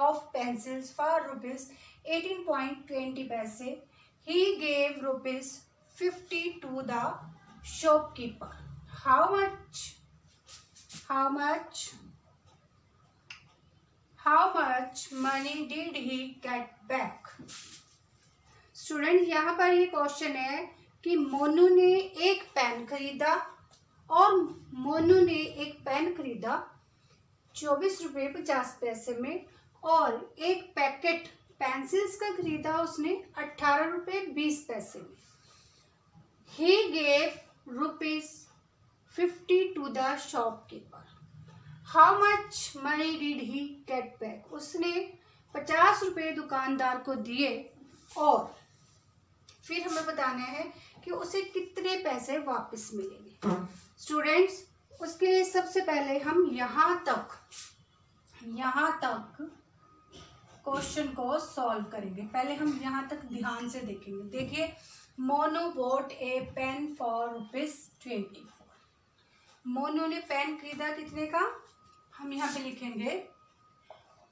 of pencils for rupees 18.20. He gave rupees 50 to the shopkeeper. How much money did he get back? Student यहाँ पर ये question है कि मोनू ने एक पेन खरीदा और मोनू ने एक पेन खरीदा 24 रुपये 50 पैसे में, और एक पैकेट पेंसिल्स का खरीदा उसने 18 रुपये 20 पैसे में. He gave rupees 50 to the shopkeeper. How much money did he get back? उसने 50 रुपये दुकानदार को दिए और फिर हमें बताना है कि उसे कितने पैसे वापस मिलेंगे. स्टूडेंट्स, उसके लिए सबसे पहले हम यहाँ तक क्वेश्चन को सॉल्व करेंगे. पहले हम यहाँ तक ध्यान से देखेंगे. देखिए, Monu bought a pen for rupees 24. Monu ने पेन खरीदा कितने का? हम यहाँ पे लिखेंगे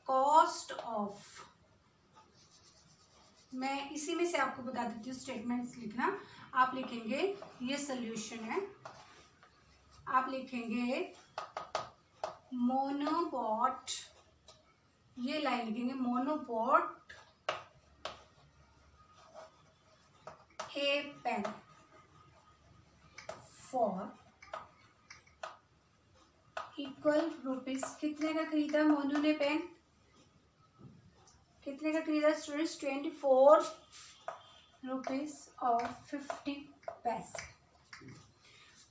कॉस्ट ऑफ. मैं इसी में से आपको बता देती हूँ स्टेटमेंट्स लिखना. आप लिखेंगे, ये सोल्यूशन है, आप लिखेंगे मोनू बॉट, ये लाइन लिखेंगे Monu bought a pen for equal rupees. कितने का खरीदा मोनू ने पेन? कितने का खरीदा स्टूडेंट्स? 24 रुपीज और 50 पैसे.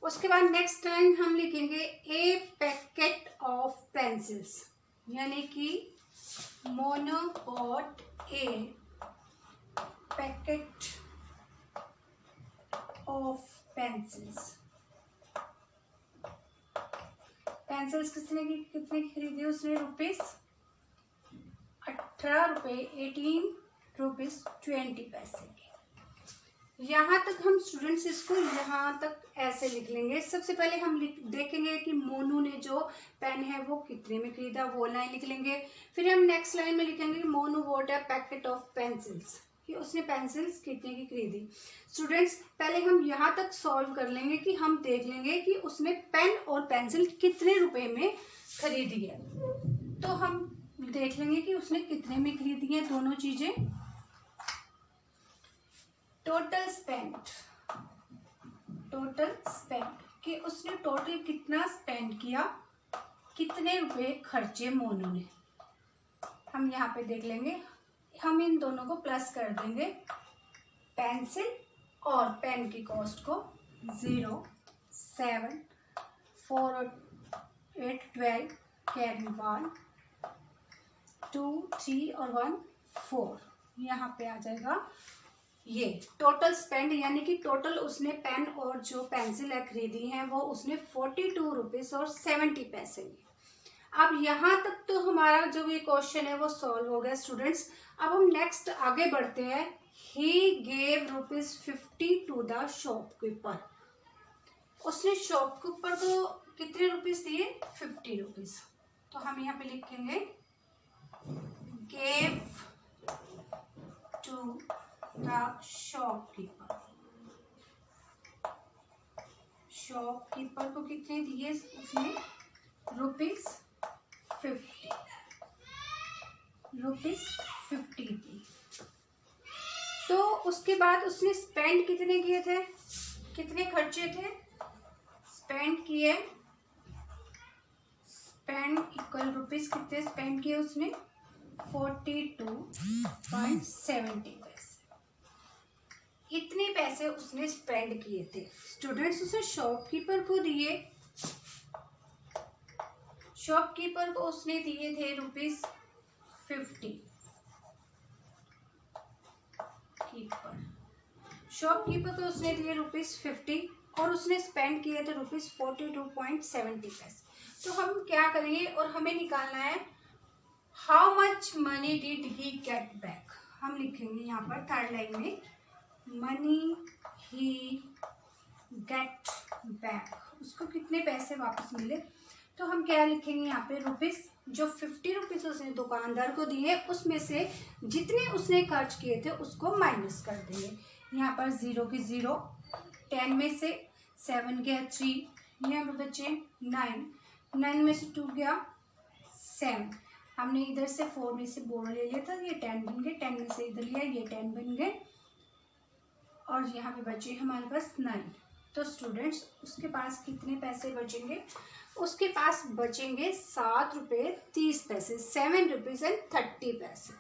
उसके बाद नेक्स्ट लाइन हम लिखेंगे ए पैकेट ऑफ पेंसिल्स, यानी कि Monu bought A packet of pencils. Pencils कितने की खरीदी उसने? रुपीज 18 रुपये 18 रुपीज 20 पैसे की. यहाँ तक हम स्टूडेंट्स इसको यहाँ तक ऐसे लिख लेंगे. सबसे पहले हम देखेंगे कि मोनू ने जो पेन है वो कितने में खरीदा, वो लाइन लिख लेंगे. फिर हम नेक्स्ट लाइन में लिखेंगे कि Monu bought a packet of pencils, कि उसने पेंसिल्स कितने की खरीदी. स्टूडेंट्स, पहले हम यहाँ तक सॉल्व कर लेंगे कि हम देख लेंगे कि उसने पेन और पेंसिल कितने रुपए में खरीदी है. तो हम देख लेंगे कि उसने कितने में खरीदी है दोनों चीजें. टोटल स्पेंड कि उसने टोटल कितना स्पेंड किया, कितने रुपए खर्चे मोनू ने. हम यहाँ पे देख लेंगे. हम इन दोनों को प्लस कर देंगे. पेंसिल और पेन की कॉस्ट को 0, 7, 4, 8, 12 कैरी 1, 2, 3 और 1, 4. यहाँ पे आ जाएगा ये टोटल स्पेंड, यानी कि टोटल उसने पेन और जो पेंसिल है खरीदी हैं वो उसने 42 रुपीज और 70 पैसे में. अब यहाँ तक तो हमारा जो ये क्वेश्चन है वो सॉल्व हो गया स्टूडेंट्स. अब हम नेक्स्ट आगे बढ़ते हैं. He gave rupees 50 to the shopkeeper. उसने शॉपकीपर को कितने रुपीज दिए? 50 रुपीज. तो हम यहाँ पे लिखेंगे gave to the shopkeeper. Shopkeeper को कितने दिए उसने? रुपीज 50 दी. तो उसके बाद उसने स्पेंड कितने किए थे, कितने खर्चे थे? स्पेंड इक्वल रुपीज कितने स्पेंड किए उसने? 42.70 पैसे. इतने पैसे उसने स्पेंड किए थे. स्टूडेंट्स, उसे शॉपकीपर को दिए. शॉपकीपर को उसने दिए थे रुपीज 50. शॉपकीपर को उसने दिए रुपीज 50 और उसने स्पेंड किए थे रुपीज 42.70 पैसे. तो हम क्या करेंगे और हमें निकालना है how much money did he get back. हम लिखेंगे यहाँ पर थर्ड लाइन में मनी ही गेट बैक, उसको कितने पैसे वापस मिले. तो हम क्या लिखेंगे यहाँ पे? रुपीज जो 50 रुपीज़ उसने दुकानदार को दिए उसमें से जितने उसने खर्च किए थे उसको माइनस कर देंगे। यहाँ पर 0 की 0, 10 में से 7 गया 3, यहाँ पर बचे 9, 9 में से 2 गया 7, हमने इधर से 4 में से बोर्ड ले लिया था, ये 10 बन गए, 10 में से इधर लिया, ये 10 बन गए, और यहाँ पे बचे हमारे पास 9। तो स्टूडेंट्स उसके पास कितने पैसे बचेंगे? उसके पास बचेंगे 7 रुपये 30 पैसे, 7 रुपीज़ एंड 30 पैसे।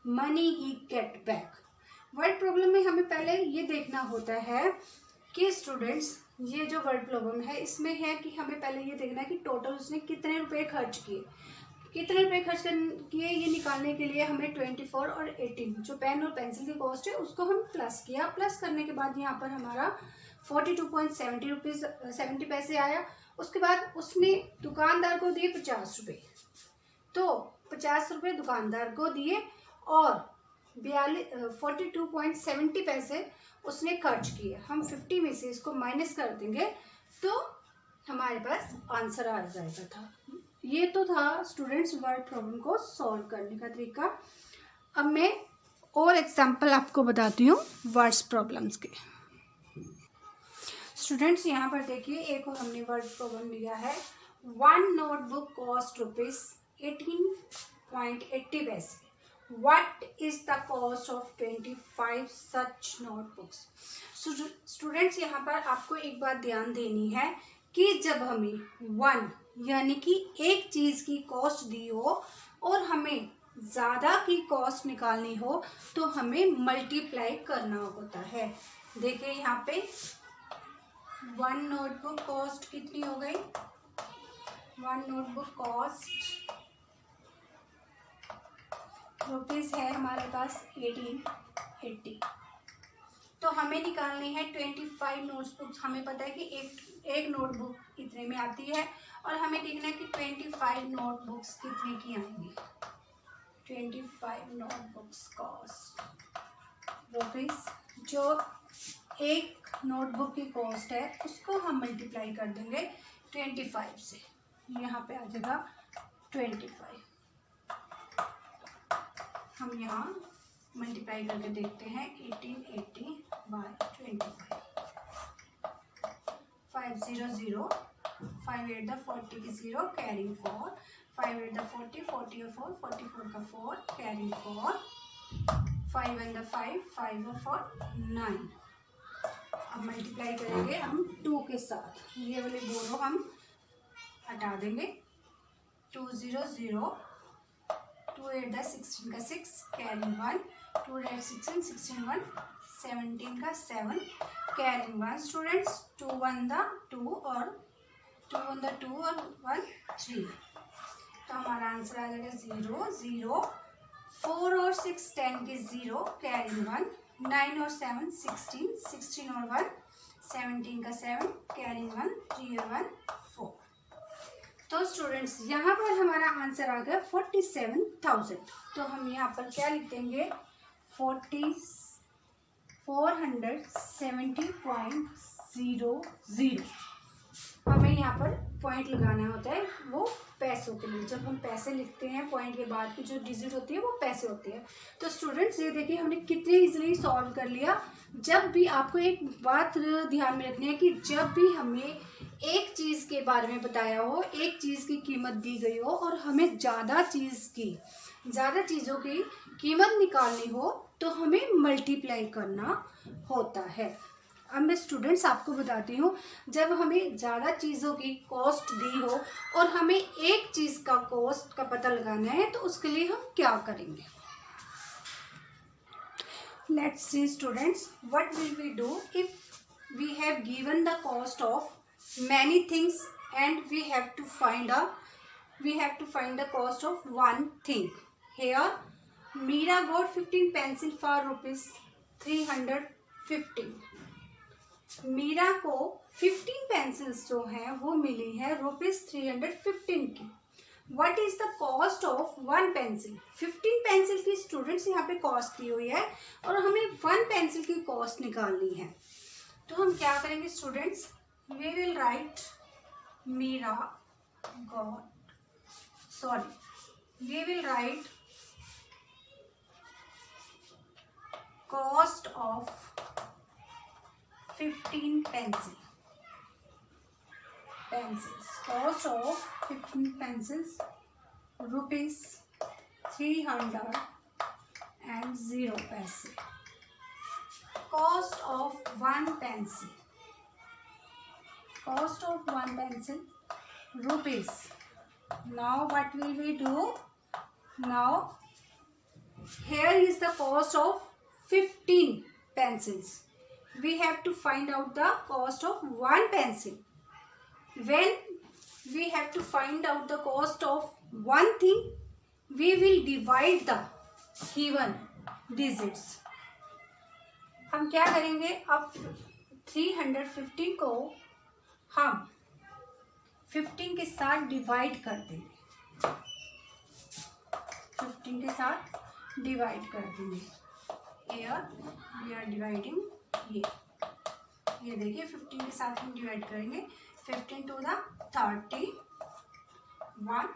मनी ही गेट बैक। वर्ड प्रॉब्लम में हमें पहले ये देखना होता है कि स्टूडेंट्स ये जो वर्ड प्रॉब्लम है इसमें है कि हमें पहले ये देखना है कि टोटल उसने कितने रुपए खर्च किए, कितने रुपए खर्च किए ये निकालने के लिए हमें 24 और 18 जो पेन और पेंसिल की कॉस्ट है उसको हम प्लस किया। प्लस करने के बाद यहाँ पर हमारा 42.70 पैसे आया। उसके बाद उसने दुकानदार को दिए 50 रुपये, तो 50 रुपये दुकानदार को दिए और 42.70 पैसे उसने खर्च किए। हम 50 में से इसको माइनस कर देंगे तो हमारे पास आंसर आ जाएगा था। ये तो था स्टूडेंट्स वर्ड प्रॉब्लम को सॉल्व करने का तरीका। अब मैं और एग्जांपल आपको बताती हूँ वर्ड्स प्रॉब्लम्स के। स्टूडेंट्स यहाँ पर देखिए एक और हमने वर्ड प्रॉब्लम लिया है। 1 नोटबुक कॉस्ट ₹18.80 पैसे। What is the cost of 25 such notebooks? Students यहाँ पर आपको एक बात ध्यान देनी है कि जब हमें 1 यानी कि एक चीज़ की कॉस्ट दी हो और हमें ज़्यादा की कॉस्ट निकालनी हो तो हमें मल्टीप्लाई करना होता है। देखिए यहाँ पे 1 नोटबुक कॉस्ट कितनी हो गई? 1 नोटबुक कॉस्ट रुपीज़ है हमारे पास 1880। तो हमें निकालनी है 25 नोटबुक्स। हमें पता है कि एक नोटबुक इतने में आती है और हमें देखना है कि 25 नोटबुक्स कितने की आएंगी। 25 नोटबुक्स कॉस्ट रुपीज़, जो एक नोटबुक की कॉस्ट है उसको हम मल्टीप्लाई कर देंगे 25 से। यहाँ पे आ जाएगा 25। हम यहाँ मल्टीप्लाई करके देखते हैं 1880 बाय 25। 5 0 0, 5 8 द 40 की 0 कैरिंग 4, 5 8 द 40, 40 और 4, 44 का 4 कैरिंग 4, 5 1 द 5, 5 और 4 9। अब मल्टीप्लाई करेंगे हम 2 के साथ, ये वाले बोरो हम हटा देंगे। 2 0 0, 2 8 द 16 का 6 कैरिंग 1, 2 8 16 16 1 17 का 7 कैरिंग 1। स्टूडेंट्स 2 1 द 2 और 2 1 द 2 और 1 3। तो हमारा आंसर आ जाएगा 0 0, 4 और 6 10 की 0 कैरिंग 1, 9 और 7 16, 16 और 1 17 का 7 कैरिंग 1, 3 और 1 4। तो स्टूडेंट्स यहाँ पर हमारा आंसर आ गया 47,000। तो हम यहाँ पर क्या लिख देंगे? 470.00। हमें यहाँ पर पॉइंट लगाना होता है वो पैसों के लिए। जब हम पैसे लिखते हैं पॉइंट के बाद की जो डिजिट होती है वो पैसे होती है। तो स्टूडेंट्स ये देखिए हमने कितने इजीली सॉल्व कर लिया। जब भी आपको एक बात ध्यान में रखनी है कि जब भी हमें एक चीज़ के बारे में बताया हो, एक चीज़ की कीमत दी गई हो और हमें ज़्यादा चीज़ों की कीमत निकालनी हो तो हमें मल्टीप्लाई करना होता है। अब मैं स्टूडेंट्स आपको बताती हूँ, जब हमें ज़्यादा चीज़ों की कॉस्ट दी हो और हमें एक चीज़ का कॉस्ट का पता लगाना है तो उसके लिए हम क्या करेंगे। Let's see students, what will we do if we have given the cost of many things and we have to find the cost of one thing. Here Meera got 15 pencil for ₹350। Meera को 15 pencils जो हैं वो मिली है ₹315 की। What is the cost of 1 pencil? 15 pencil की students यहाँ पे cost दी हुई है और हमें 1 पेंसिल की कॉस्ट निकालनी है। तो हम क्या करेंगे students? We will write Meera got we will write cost of 15 pencils. Cost of 15 pencils rupees 300 paise. Cost of one pencil. Cost of one pencil rupees. Now what will we do? Now here is the cost of 15 pencils. We have to find out the cost of one pencil. When we have to find out the cost of one thing, we will divide the given digits. हम क्या करेंगे? अब 315 को हम 15 के साथ divide कर देंगे. 15 के साथ डिवाइड कर देंगे. Here we are dividing. ये देखिए 15 के साथ हम डिवाइड करेंगे. 15 to the 31.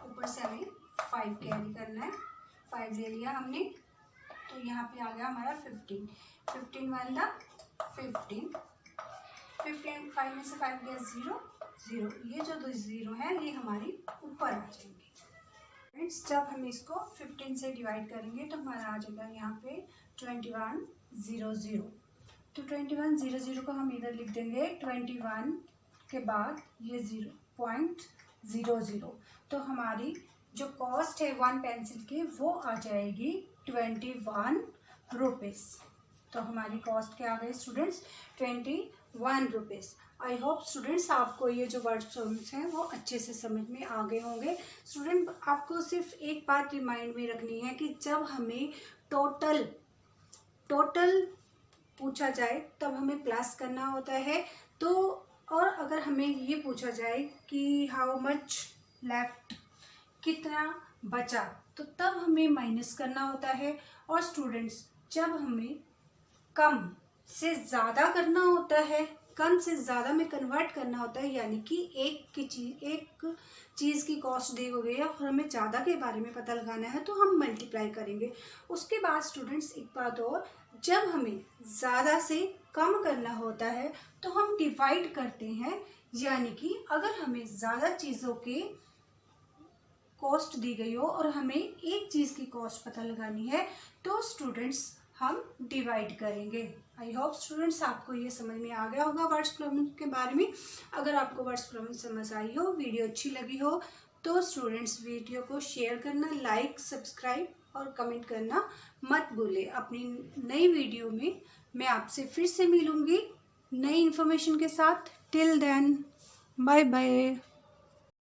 ऊपर से हमें 5 कैरी करना है. 5 ले लिया हमने, तो यहाँ पे आ गया हमारा 15. 15 वन द 15. 5 में से 5 गया 0. ये जो दो 0 है ये हमारी ऊपर आ जाएंगे. फ्रेंड्स, जब हम इसको 15 से डिवाइड करेंगे तो हमारा आ जाएगा यहाँ पे 2100. तो 2100 को हम इधर लिख देंगे. 21 के बाद ये 0.00. तो हमारी जो कॉस्ट है वन पेंसिल की वो आ जाएगी 21 रुपीज़. तो हमारी कॉस्ट क्या आ गई students? 21 rupees. I hope students आपको ये जो वर्ड्स हैं वो अच्छे से समझ में आ गए होंगे. स्टूडेंट, आपको सिर्फ एक बात रिमाइंड में रखनी है कि जब हमें टोटल पूछा जाए तब हमें प्लस करना होता है. तो और अगर हमें ये पूछा जाए कि हाउ मच लेफ्ट, कितना बचा, तो तब हमें माइनस करना होता है. और स्टूडेंट्स, जब हमें कम से ज़्यादा करना होता है, कम से ज़्यादा में कन्वर्ट करना होता है, यानी कि एक चीज़ की कॉस्ट दी गई है और हमें ज़्यादा के बारे में पता लगाना है, तो हम मल्टीप्लाई करेंगे. उसके बाद स्टूडेंट्स एक बात और, जब हमें ज़्यादा से कम करना होता है तो हम डिवाइड करते हैं. यानी कि अगर हमें ज़्यादा चीज़ों के कॉस्ट दी गई हो और हमें एक चीज़ की कॉस्ट पता लगानी है तो स्टूडेंट्स हम डिवाइड करेंगे. आई होप स्टूडेंट्स आपको ये समझ में आ गया होगा वर्ड्स प्रॉब्लम के बारे में. अगर आपको वर्ड्स प्रॉब्लम समझ आई हो, वीडियो अच्छी लगी हो, तो स्टूडेंट्स वीडियो को शेयर करना, लाइक, सब्सक्राइब और कमेंट करना मत भूलें. अपनी नई वीडियो में मैं आपसे फिर से मिलूँगी नई इन्फॉर्मेशन के साथ. Till then, bye bye.